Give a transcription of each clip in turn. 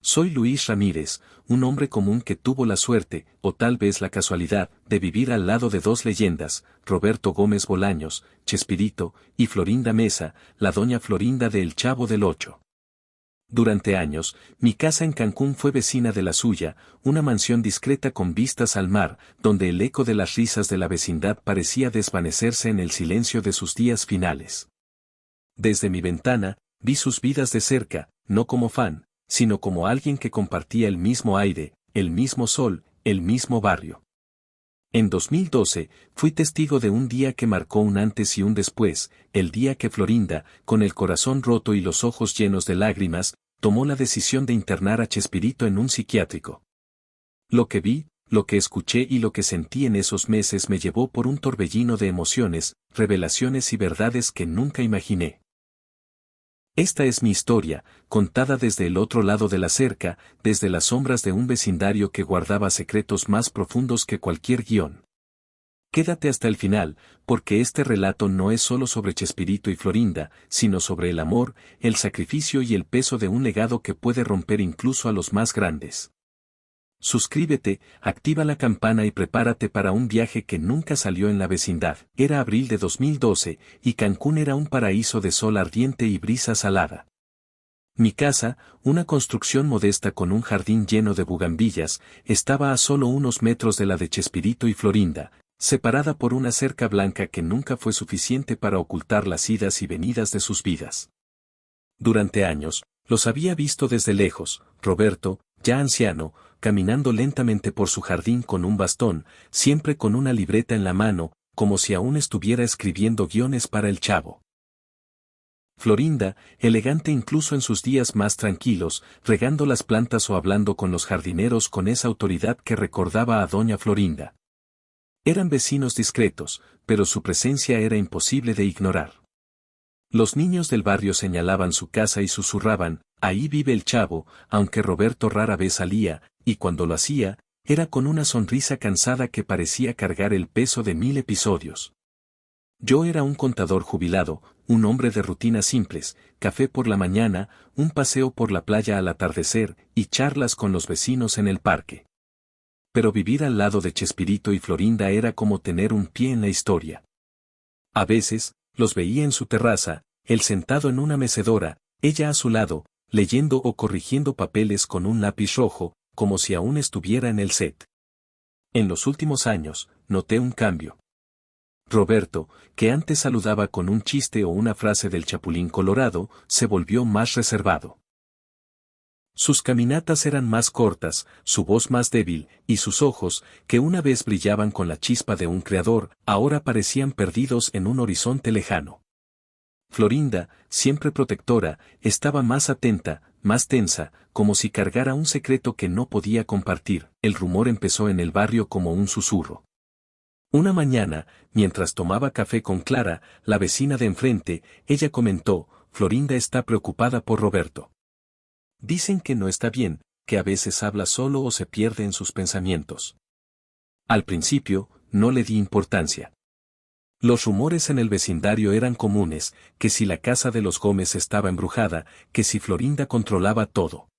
Soy Luis Ramírez, un hombre común que tuvo la suerte, o tal vez la casualidad, de vivir al lado de dos leyendas, Roberto Gómez Bolaños, Chespirito, y Florinda Mesa, la doña Florinda de El Chavo del Ocho. Durante años, mi casa en Cancún fue vecina de la suya, una mansión discreta con vistas al mar, donde el eco de las risas de la vecindad parecía desvanecerse en el silencio de sus días finales. Desde mi ventana, vi sus vidas de cerca, no como fan, sino como alguien que compartía el mismo aire, el mismo sol, el mismo barrio. En 2012, fui testigo de un día que marcó un antes y un después, el día que Florinda, con el corazón roto y los ojos llenos de lágrimas, tomó la decisión de internar a Chespirito en un psiquiátrico. Lo que vi, lo que escuché y lo que sentí en esos meses me llevó por un torbellino de emociones, revelaciones y verdades que nunca imaginé. Esta es mi historia, contada desde el otro lado de la cerca, desde las sombras de un vecindario que guardaba secretos más profundos que cualquier guión. Quédate hasta el final, porque este relato no es solo sobre Chespirito y Florinda, sino sobre el amor, el sacrificio y el peso de un legado que puede romper incluso a los más grandes. Suscríbete, activa la campana y prepárate para un viaje que nunca salió en la vecindad. Era abril de 2012, y Cancún era un paraíso de sol ardiente y brisa salada. Mi casa, una construcción modesta con un jardín lleno de bugambillas, estaba a solo unos metros de la de Chespirito y Florinda, separada por una cerca blanca que nunca fue suficiente para ocultar las idas y venidas de sus vidas. Durante años, los había visto desde lejos, Roberto, ya anciano, caminando lentamente por su jardín con un bastón, siempre con una libreta en la mano, como si aún estuviera escribiendo guiones para El Chavo. Florinda, elegante incluso en sus días más tranquilos, regando las plantas o hablando con los jardineros con esa autoridad que recordaba a doña Florinda. Eran vecinos discretos, pero su presencia era imposible de ignorar. Los niños del barrio señalaban su casa y susurraban, ahí vive el Chavo, aunque Roberto rara vez salía, y cuando lo hacía, era con una sonrisa cansada que parecía cargar el peso de 1000 episodios. Yo era un contador jubilado, un hombre de rutinas simples, café por la mañana, un paseo por la playa al atardecer, y charlas con los vecinos en el parque. Pero vivir al lado de Chespirito y Florinda era como tener un pie en la historia. A veces, los veía en su terraza, él sentado en una mecedora, ella a su lado, leyendo o corrigiendo papeles con un lápiz rojo, como si aún estuviera en el set. En los últimos años, noté un cambio. Roberto, que antes saludaba con un chiste o una frase del Chapulín Colorado, se volvió más reservado. Sus caminatas eran más cortas, su voz más débil, y sus ojos, que una vez brillaban con la chispa de un creador, ahora parecían perdidos en un horizonte lejano. Florinda, siempre protectora, estaba más atenta, más tensa, como si cargara un secreto que no podía compartir. El rumor empezó en el barrio como un susurro. Una mañana, mientras tomaba café con Clara, la vecina de enfrente, ella comentó, Florinda está preocupada por Roberto. Dicen que no está bien, que a veces habla solo o se pierde en sus pensamientos. Al principio, no le di importancia. Los rumores en el vecindario eran comunes, que si la casa de los Gómez estaba embrujada, que si Florinda controlaba todo.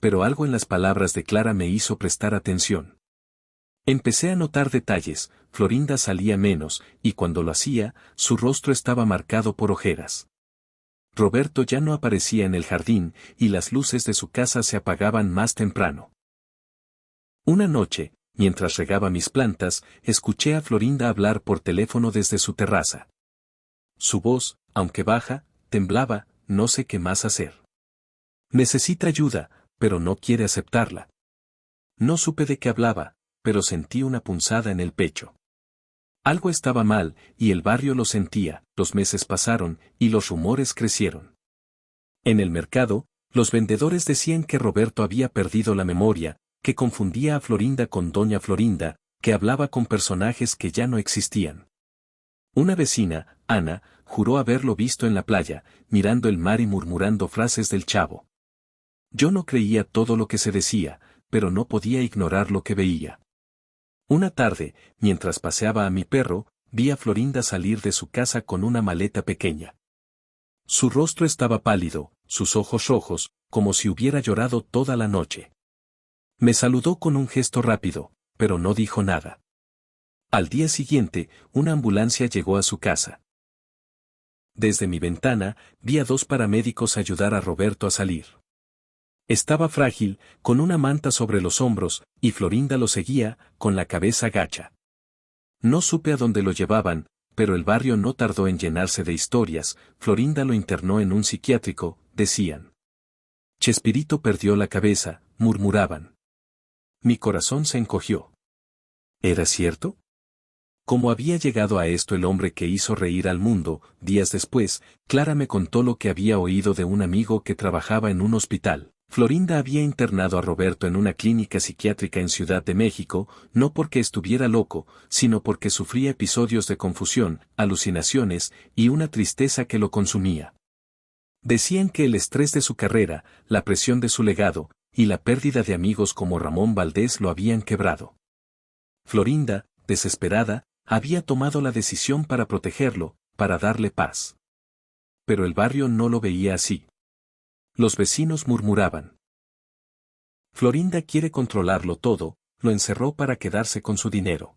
Pero algo en las palabras de Clara me hizo prestar atención. Empecé a notar detalles, Florinda salía menos, y cuando lo hacía, su rostro estaba marcado por ojeras. Roberto ya no aparecía en el jardín, y las luces de su casa se apagaban más temprano. Una noche, mientras regaba mis plantas, escuché a Florinda hablar por teléfono desde su terraza. Su voz, aunque baja, temblaba, no sé qué más hacer. Necesita ayuda, pero no quiere aceptarla. No supe de qué hablaba, pero sentí una punzada en el pecho. Algo estaba mal, y el barrio lo sentía. Los meses pasaron, y los rumores crecieron. En el mercado, los vendedores decían que Roberto había perdido la memoria, que confundía a Florinda con doña Florinda, que hablaba con personajes que ya no existían. Una vecina, Ana, juró haberlo visto en la playa, mirando el mar y murmurando frases del Chavo. Yo no creía todo lo que se decía, pero no podía ignorar lo que veía. Una tarde, mientras paseaba a mi perro, vi a Florinda salir de su casa con una maleta pequeña. Su rostro estaba pálido, sus ojos rojos, como si hubiera llorado toda la noche. Me saludó con un gesto rápido, pero no dijo nada. Al día siguiente, una ambulancia llegó a su casa. Desde mi ventana, vi a 2 paramédicos ayudar a Roberto a salir. Estaba frágil, con una manta sobre los hombros, y Florinda lo seguía, con la cabeza gacha. No supe a dónde lo llevaban, pero el barrio no tardó en llenarse de historias. Florinda lo internó en un psiquiátrico, decían. Chespirito perdió la cabeza, murmuraban. Mi corazón se encogió. ¿Era cierto? ¿Cómo había llegado a esto el hombre que hizo reír al mundo? Días después, Clara me contó lo que había oído de un amigo que trabajaba en un hospital. Florinda había internado a Roberto en una clínica psiquiátrica en Ciudad de México, no porque estuviera loco, sino porque sufría episodios de confusión, alucinaciones, y una tristeza que lo consumía. Decían que el estrés de su carrera, la presión de su legado, y la pérdida de amigos como Ramón Valdés lo habían quebrado. Florinda, desesperada, había tomado la decisión para protegerlo, para darle paz. Pero el barrio no lo veía así. Los vecinos murmuraban. Florinda quiere controlarlo todo, lo encerró para quedarse con su dinero.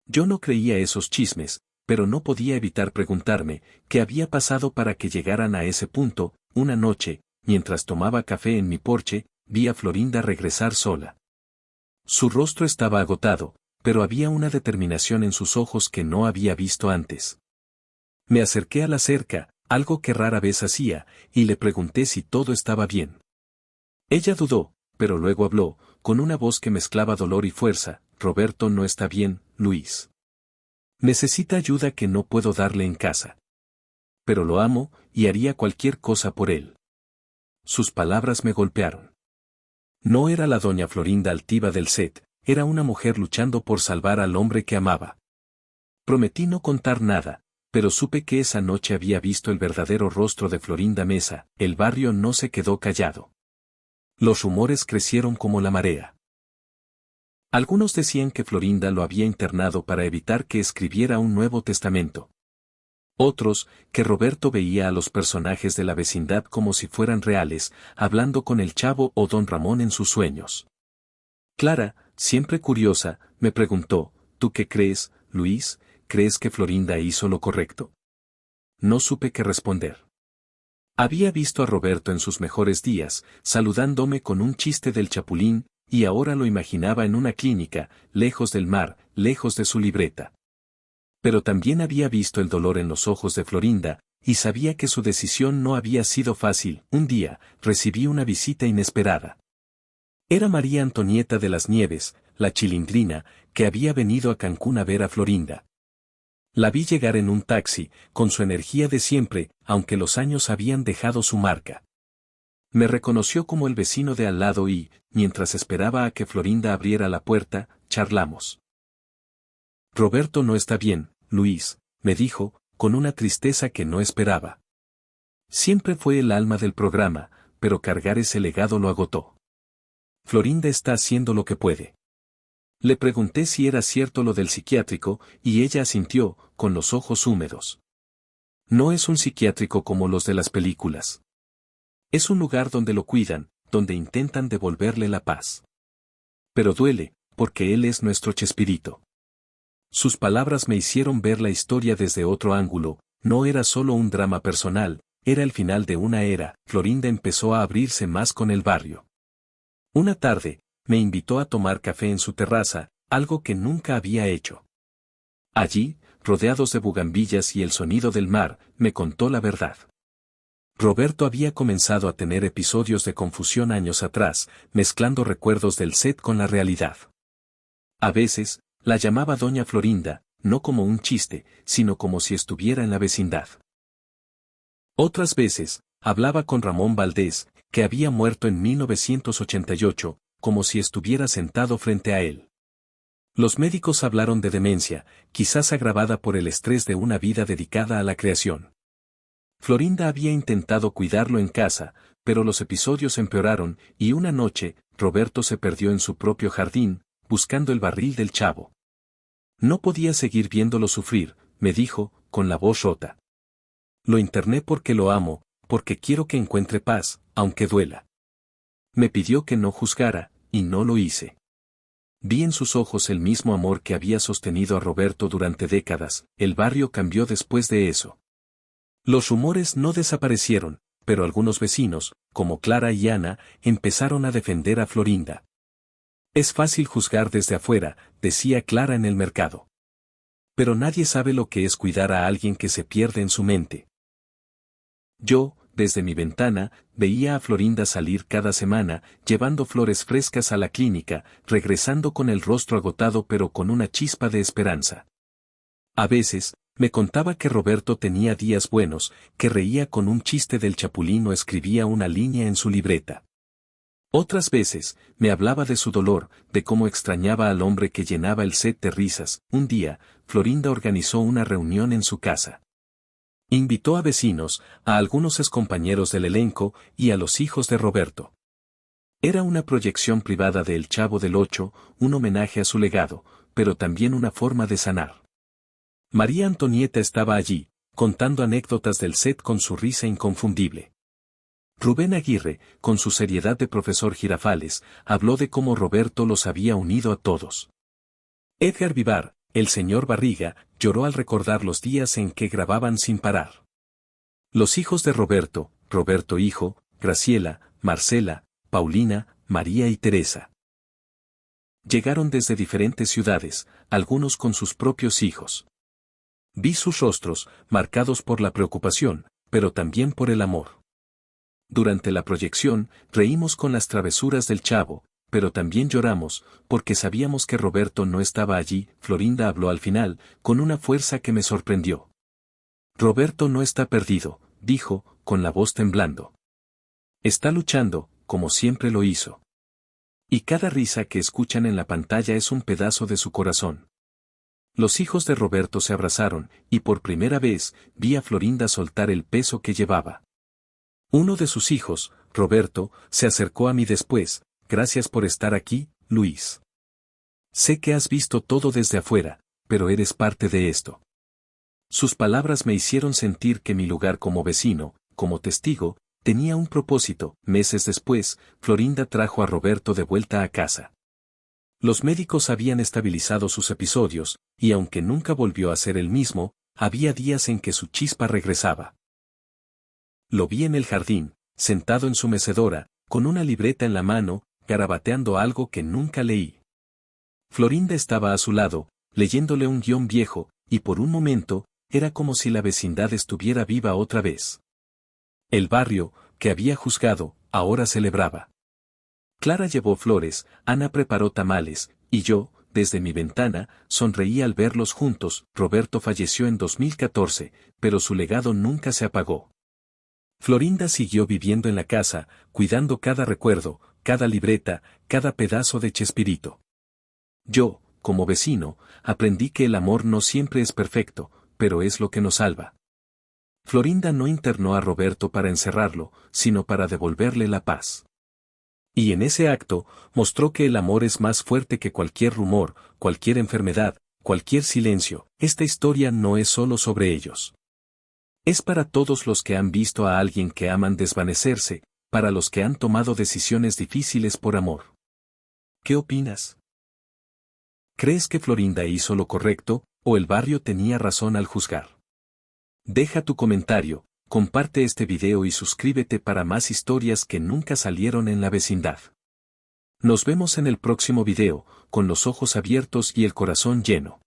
Yo no creía esos chismes, pero no podía evitar preguntarme qué había pasado para que llegaran a ese punto. Una noche, mientras tomaba café en mi porche, vi a Florinda regresar sola. Su rostro estaba agotado, pero había una determinación en sus ojos que no había visto antes. Me acerqué a la cerca, algo que rara vez hacía, y le pregunté si todo estaba bien. Ella dudó, pero luego habló, con una voz que mezclaba dolor y fuerza. Roberto no está bien, Luis. Necesita ayuda que no puedo darle en casa. Pero lo amo, y haría cualquier cosa por él. Sus palabras me golpearon. No era la doña Florinda altiva del set, era una mujer luchando por salvar al hombre que amaba. Prometí no contar nada, pero supe que esa noche había visto el verdadero rostro de Florinda Mesa. El barrio no se quedó callado. Los rumores crecieron como la marea. Algunos decían que Florinda lo había internado para evitar que escribiera un Nuevo Testamento. Otros, que Roberto veía a los personajes de la vecindad como si fueran reales, hablando con el Chavo o Don Ramón en sus sueños. Clara, siempre curiosa, me preguntó, ¿tú qué crees, Luis? ¿Crees que Florinda hizo lo correcto? No supe qué responder. Había visto a Roberto en sus mejores días, saludándome con un chiste del Chapulín, y ahora lo imaginaba en una clínica, lejos del mar, lejos de su libreta. Pero también había visto el dolor en los ojos de Florinda, y sabía que su decisión no había sido fácil. Un día, recibí una visita inesperada. Era María Antonieta de las Nieves, la chilindrina, que había venido a Cancún a ver a Florinda. La vi llegar en un taxi, con su energía de siempre, aunque los años habían dejado su marca. Me reconoció como el vecino de al lado y, mientras esperaba a que Florinda abriera la puerta, charlamos. Roberto no está bien, Luis, me dijo, con una tristeza que no esperaba. Siempre fue el alma del programa, pero cargar ese legado lo agotó. Florinda está haciendo lo que puede. Le pregunté si era cierto lo del psiquiátrico, y ella asintió, con los ojos húmedos. No es un psiquiátrico como los de las películas. Es un lugar donde lo cuidan, donde intentan devolverle la paz. Pero duele, porque él es nuestro Chespirito. Sus palabras me hicieron ver la historia desde otro ángulo. No era solo un drama personal, era el final de una era. Florinda empezó a abrirse más con el barrio. Una tarde, me invitó a tomar café en su terraza, algo que nunca había hecho. Allí, rodeados de bugambillas y el sonido del mar, me contó la verdad. Roberto había comenzado a tener episodios de confusión años atrás, mezclando recuerdos del set con la realidad. A veces, la llamaba Doña Florinda, no como un chiste, sino como si estuviera en la vecindad. Otras veces, hablaba con Ramón Valdés, que había muerto en 1988, como si estuviera sentado frente a él. Los médicos hablaron de demencia, quizás agravada por el estrés de una vida dedicada a la creación. Florinda había intentado cuidarlo en casa, pero los episodios empeoraron, y una noche, Roberto se perdió en su propio jardín, buscando el barril del Chavo. No podía seguir viéndolo sufrir, me dijo, con la voz rota. Lo interné porque lo amo, porque quiero que encuentre paz, aunque duela. Me pidió que no juzgara, y no lo hice. Vi en sus ojos el mismo amor que había sostenido a Roberto durante décadas. El barrio cambió después de eso. Los rumores no desaparecieron, pero algunos vecinos, como Clara y Ana, empezaron a defender a Florinda. Es fácil juzgar desde afuera, decía Clara en el mercado. Pero nadie sabe lo que es cuidar a alguien que se pierde en su mente. Yo, desde mi ventana, veía a Florinda salir cada semana, llevando flores frescas a la clínica, regresando con el rostro agotado pero con una chispa de esperanza. A veces, me contaba que Roberto tenía días buenos, que reía con un chiste del chapulín o escribía una línea en su libreta. Otras veces, me hablaba de su dolor, de cómo extrañaba al hombre que llenaba el set de risas. Un día, Florinda organizó una reunión en su casa. Invitó a vecinos, a algunos excompañeros del elenco y a los hijos de Roberto. Era una proyección privada de El Chavo del Ocho, un homenaje a su legado, pero también una forma de sanar. María Antonieta estaba allí, contando anécdotas del set con su risa inconfundible. Rubén Aguirre, con su seriedad de profesor Girafales, habló de cómo Roberto los había unido a todos. Edgar Vivar, el señor Barriga, lloró al recordar los días en que grababan sin parar. Los hijos de Roberto, Roberto hijo, Graciela, Marcela, Paulina, María y Teresa. Llegaron desde diferentes ciudades, algunos con sus propios hijos. Vi sus rostros, marcados por la preocupación, pero también por el amor. Durante la proyección, reímos con las travesuras del Chavo, pero también lloramos, porque sabíamos que Roberto no estaba allí. Florinda habló al final, con una fuerza que me sorprendió. Roberto no está perdido, dijo, con la voz temblando. Está luchando, como siempre lo hizo. Y cada risa que escuchan en la pantalla es un pedazo de su corazón. Los hijos de Roberto se abrazaron, y por primera vez, vi a Florinda soltar el peso que llevaba. Uno de sus hijos, Roberto, se acercó a mí después. Gracias por estar aquí, Luis. Sé que has visto todo desde afuera, pero eres parte de esto. Sus palabras me hicieron sentir que mi lugar como vecino, como testigo, tenía un propósito. Meses después, Florinda trajo a Roberto de vuelta a casa. Los médicos habían estabilizado sus episodios, y aunque nunca volvió a ser el mismo, había días en que su chispa regresaba. Lo vi en el jardín, sentado en su mecedora, con una libreta en la mano, garabateando algo que nunca leí. Florinda estaba a su lado, leyéndole un guión viejo, y por un momento, era como si la vecindad estuviera viva otra vez. El barrio, que había juzgado, ahora celebraba. Clara llevó flores, Ana preparó tamales, y yo, desde mi ventana, sonreí al verlos juntos. Roberto falleció en 2014, pero su legado nunca se apagó. Florinda siguió viviendo en la casa, cuidando cada recuerdo, cada libreta, cada pedazo de Chespirito. Yo, como vecino, aprendí que el amor no siempre es perfecto, pero es lo que nos salva. Florinda no internó a Roberto para encerrarlo, sino para devolverle la paz. Y en ese acto, mostró que el amor es más fuerte que cualquier rumor, cualquier enfermedad, cualquier silencio. Esta historia no es solo sobre ellos. Es para todos los que han visto a alguien que aman desvanecerse, para los que han tomado decisiones difíciles por amor. ¿Qué opinas? ¿Crees que Florinda hizo lo correcto, o el barrio tenía razón al juzgar? Deja tu comentario, comparte este video y suscríbete para más historias que nunca salieron en la vecindad. Nos vemos en el próximo video, con los ojos abiertos y el corazón lleno.